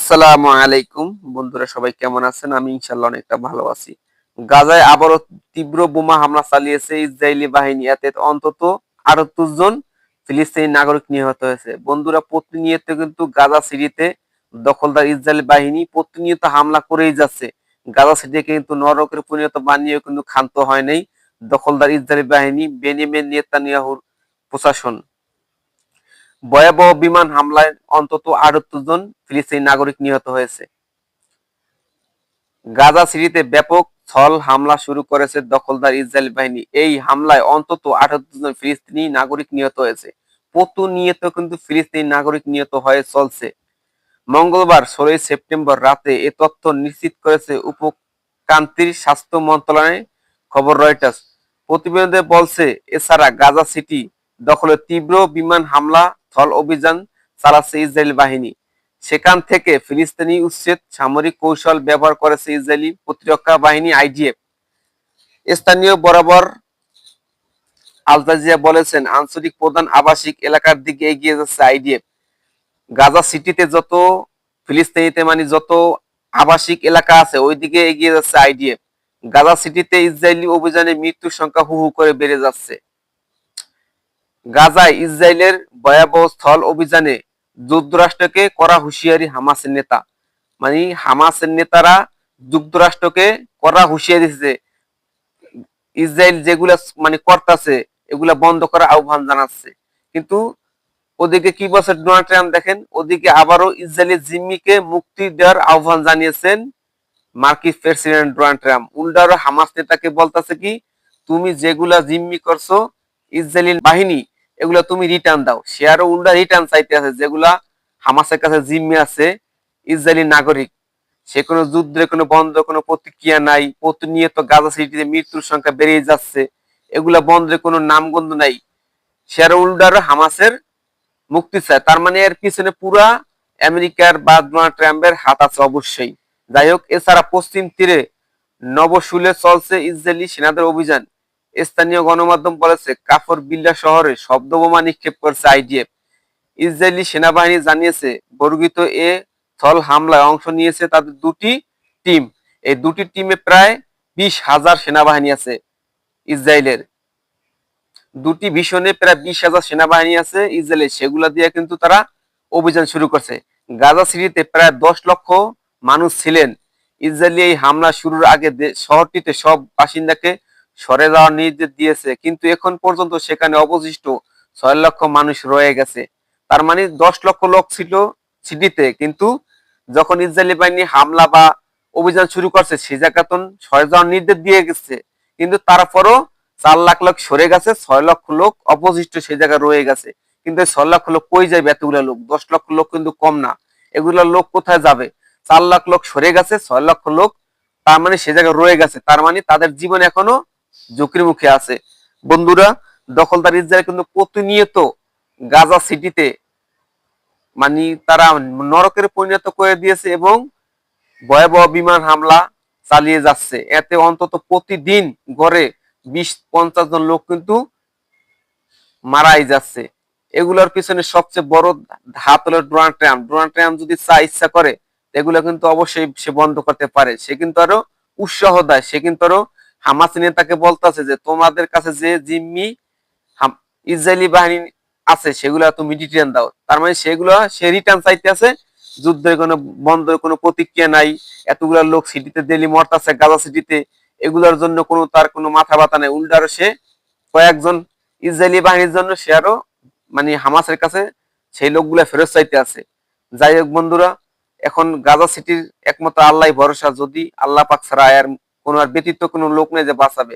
আসসালামু আলাইকুম বন্ধুরা, সবাই কেমন আছেন? আমি ইনশাআল্লাহ অনেকটা ভালো আছি। গাজায় আবারও তীব্র বোমা হামলা চালিয়েছে ইসরায়েলি বাহিনী। এতে অন্তত ৩৮ জন ফিলিস্তিনি নাগরিক নিহত হয়েছে। বন্ধুরা, প্রতিনিয়ত কিন্তু গাজা সিটিতে দখলদার ইসরায়েলি বাহিনী প্রতিনিয়ত হামলা করেই যাচ্ছে। গাজা সিটিকে কিন্তু নরকের পরিণত বানিয়েও কিন্তু ক্ষান্ত হয় নাই দখলদার ইসরায়েলি বাহিনী, বেনিয়ামিন নেতানিয়াহুর প্রশাসন। ভয়াবহ বিমান হামলায় অন্তত ৭৮ জন ফিলিস্তিনি নাগরিক নিহত হয়েছে। গাজা সিটিতে ব্যাপক স্থল হামলা শুরু করেছে দখলদার ইসরায়েল বাহিনী। এই হামলায় অন্তত ৭৮ জন ফিলিস্তিনি নাগরিক নিহত হয়েছে। প্রতিনিয়ত কিন্তু ফিলিস্তিনি নাগরিক নিহত হয়ে চলছে। মঙ্গলবার ১৬ সেপ্টেম্বর রাতে এ তথ্য নিশ্চিত করেছে উপক্রান্তির স্বাস্থ্য মন্ত্রণালয়ের খবর রয়টার্স। প্রতিবেদনে বলছে, এছাড়া গাজা সিটি দখলে তীব্র বিমান হামলা, স্থল অভিযান চালাচ্ছে ইসরায়েলি বাহিনী। সেখান থেকে ফিলিস্তিনি উচ্ছেদ সামরিক কৌশল ব্যবহার করেছে ইসরায়েলি প্রতিরক্ষা বাহিনী আইডিএফ। স্থানীয় বরাবর আল জাজিরা বলেছেন, আঞ্চলিক প্রধান আবাসিক এলাকার দিকে এগিয়ে যাচ্ছে আইডিএফ। গাজা সিটিতে যত ফিলিস্তিনিতে যত আবাসিক এলাকা আছে ওইদিকে এগিয়ে যাচ্ছে আইডিএফ। গাজা সিটিতে ইসরায়েলি অভিযানে মৃত্যুর সংখ্যা হু হু করে বেড়ে যাচ্ছে। গাজায় ইসরায়েলের ভয়াবহ স্থল অভিযানে যুক্তরাষ্ট্রকে কড়া হুঁশিয়ারি হামাসের নেতা। হামাসের নেতারা যুক্তরাষ্ট্রকে কড়া হুঁশিয়ারি দিচ্ছে, ইসরায়েল যেগুলা করতেছে এগুলা বন্ধ করার আহ্বান জানাচ্ছে। কিন্তু ওদিকে কি বলছে ডোনাল্ড ট্রাম্প দেখেন, ওদিকে আবারও ইসরায়েলি জিম্মিকে মুক্তি দেওয়ার আহ্বান জানিয়েছেন মার্কিন প্রেসিডেন্ট ডোনাল্ড ট্রাম্প। উল্টারও হামাস নেতাকে বলতেছে কি, তুমি যেগুলা জিম্মি করছো ইসরায়েলি বাহিনী এগুলা তুমি রিটার্ন দাও। সে আরো উল্টা রিটার্ন চাইতে আছে যেগুলা হামাসের কাছে জিম্মি আছে ইসরায়েলি নাগরিক। সে কোনো যুদ্ধের কোনো বন্ধ কোনো প্রতিক্রিয়া নাই। প্রতিনিয়ত গাজা সিটিতে মৃত্যুর সংখ্যা বেড়ে যাচ্ছে, এগুলা বন্ধের কোনো নামগন্ধ নাই। সে আরো উল্টারও হামাসের মুক্তি চায়। তার এর পিছনে পুরা আমেরিকার বা ডোনাল্ড ট্রাম্পের হাত আছে অবশ্যই। যাই হোক, এছাড়া পশ্চিম তীরে নবশুলে চলছে ইসরায়েলি সেনাদের অভিযান। স্থানীয় গণমাধ্যম বলেছে, কাফর বিল্লা শহরে শব্দবোমা নিক্ষেপ করছে আইডিএফ। ইসরায়েলি সেনাবাহিনী জানিয়েছে, বর্গিত এ স্থল হামলায় অংশ নিয়েছে তাদের দুটি টিম। এই দুটি টিমে প্রায় ২০,০০০ সেনাবাহিনী আছে ইসরায়েলের। দুটি ভীষণে প্রায় ২০,০০০ সেনাবাহিনী আছে ইসরায়েলের, সেগুলা দিয়ে কিন্তু তারা অভিযান শুরু করছে। গাজা সিটিতে প্রায় ১০ লক্ষ মানুষ ছিলেন। ইসরায়েলি এই হামলা শুরুর আগে শহরটিতে সব বাসিন্দাকে সরে যাওয়ার নির্দেশ দিয়েছে, কিন্তু এখন পর্যন্ত সেখানে অবশিষ্ট ৬ লক্ষ মানুষ রয়ে গেছে। তার ১০ লক্ষ লোক ছিল সিটিতে, কিন্তু যখন ইসরায়েলি বাহিনী হামলা বা অভিযান শুরু করছে সে জায়গাতন সরে যাওয়ার নির্দেশ দিয়ে গেছে, কিন্তু তারপরও ৪ লাখ লোক সরে গেছে, ৬ লক্ষ লোক অপশিষ্ট সেই জায়গায় রয়ে গেছে। কিন্তু ৬ লক্ষ লোক কই যাবে? এতগুলো লোক, ১০ লক্ষ লোক কিন্তু কম না। এগুলা লোক কোথায় যাবে? ৪ লাখ লোক সরে গেছে, ৬ লক্ষ লোক তার সে জায়গায় রয়ে গেছে। তার তাদের জীবন এখনো ঝুঁকির মুখে আছে। বন্ধুরা, দখলদার ইসরায়েল কিন্তু প্রতিনিয়ত গাজা সিটিতে তারা নরকের পরিণত করে দিয়েছে এবং ভয়াবহ বিমান হামলা চালিয়ে যাচ্ছে। এতে অন্তত প্রতিদিন গড়ে ২০-৫০ জন লোক কিন্তু মারাই যাচ্ছে। এগুলোর পিছনে সবচেয়ে বড় হাত হলো ডোনাল্ড ট্রাম্প। ডোনাল্ড ট্রাম্প যদি ইচ্ছা করে এগুলো কিন্তু অবশ্যই সে বন্ধ করতে পারে। সে কিন্তু আরো উৎসাহ দেয়। সে কিন্তু আরো হামাস নেতাকে বলতেছে যে, তোমাদের কাছে যে জিম্মি ইসরায়েলি বাহিনী আছে সেগুলো তুমি রিটার্ন দাও। তার সেগুলো সে রিটার্ন চাইতে আছে। যুদ্ধের কোনো বন্ধের কোনো প্রতিক্রিয়া নাই। এতগুলা লোক সিটিতে ডেলি মরতাছে গাজা সিটিতে, এগুলোর জন্য তার কোনো মাথা ব্যথা নাই। উল্টারও সে কয়েকজন ইসরায়েলি বাহিনীর জন্য সে আরো হামাসের কাছে সেই লোকগুলা ফেরত চাইতে আছে। যাই হোক বন্ধুরা, এখন গাজা সিটির একমাত্র আল্লাহ ভরসা। যদি আল্লাহ পাক ছাড়া আর কোনো ব্যতীত কোনো লোক নেই যে বাঁচাবে।